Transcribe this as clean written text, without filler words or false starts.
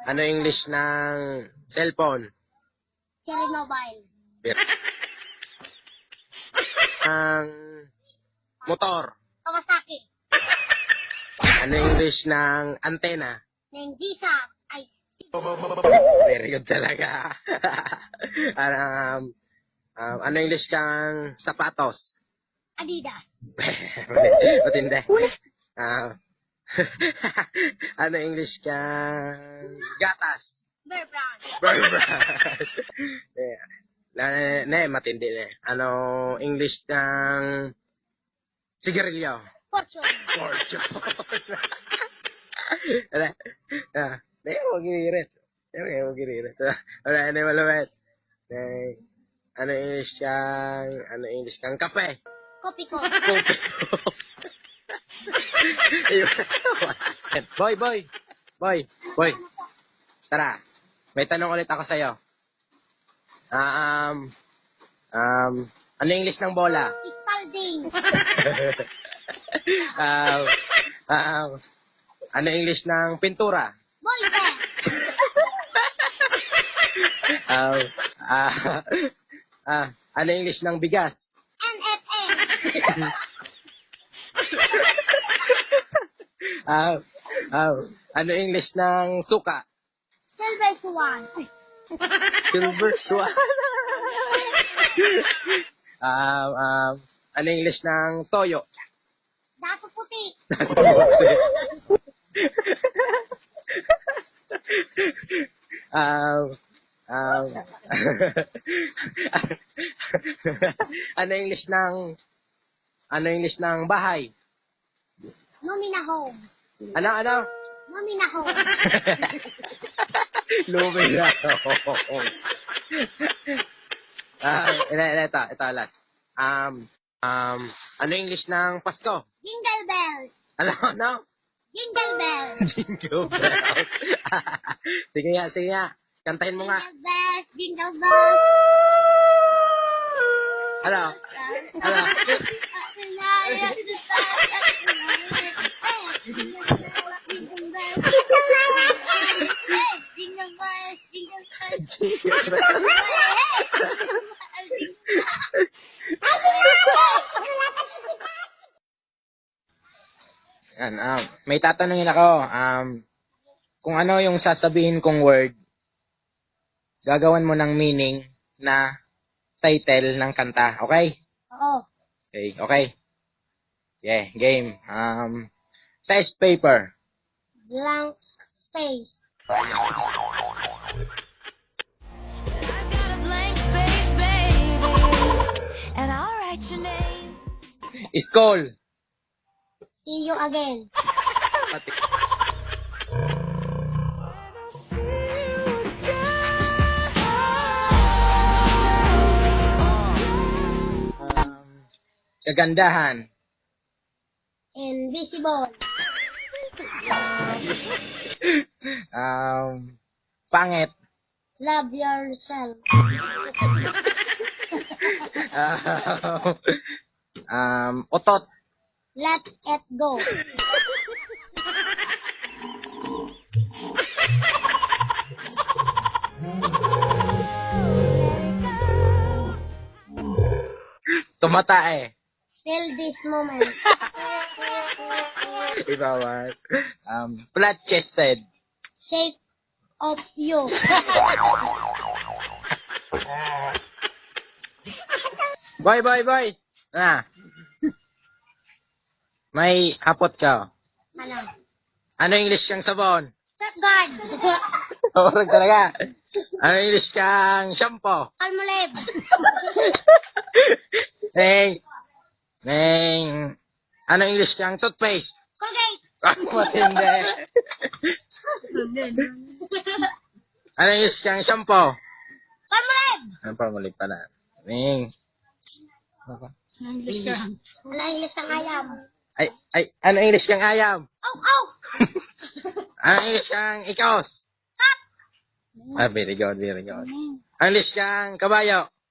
Ano English ng cellphone? Cherry Mobile. Ang motor. Kawasaki. Ano English ng antena? Nenjisa. Ay, Very good talaga. Ano English kang sapatos? Adidas. Matindi. Ano English kang gatas? Bear Brand. Burger. Matindi na. Ano English ng sigarilyo? Fortune. Fortune. Huwag ginirit. Huwag ginirit. Ano malawet? Ano English kang kape? Kopi ko. Boy. Tara. May tanong ulit ako sa'yo. Ano English ng bola? Spalding. Ano English ng pintura? Boyse. Ano English ng bigas? NFN. Ano English ng suka? Silver Swan. Silver swan. Ano English ng toyo? Dato puti. Ano English ng bahay? Nomina Home. Ano? Nomina Home. Luminos. Ito last. Ano English ng Pasko? Jingle bells. Ano? Jingle bells. Jingle bells. Sige nga. Kantahin mo nga. Jingle bells. Jingle bells. Ano? Jingle bells. Jingle bells. Jingle bells. Yan, may tatanungin ako. Kung ano yung sasabihin kong word, gagawan mo ng meaning na title ng kanta. Okay? Oo. Okay. Yeah, game. Test paper. Blank space. I've got a blank space, baby, and I'll write your name. School. See you again. Kagandahan. Invisible. Pangit. Love yourself. Otot. Let it go. Tumatae. Feel this moment. Ibawal. Flat-chested. Shake of you. Boy. May hapot ka. Ano? Ano English kang sabon? Shotgun. Orag talaga. Ano English kang shampoo? Palmolive. Neng. Ano English kang toothpaste? Colgate. Matindi. Ano English kang shampoo? Palmolive. Ano pa muli pala? Neng. Ano English ng ayam? Ano English kang ayam? Oh. Ano English kang ikos? Very good. Ano English kang kabayo?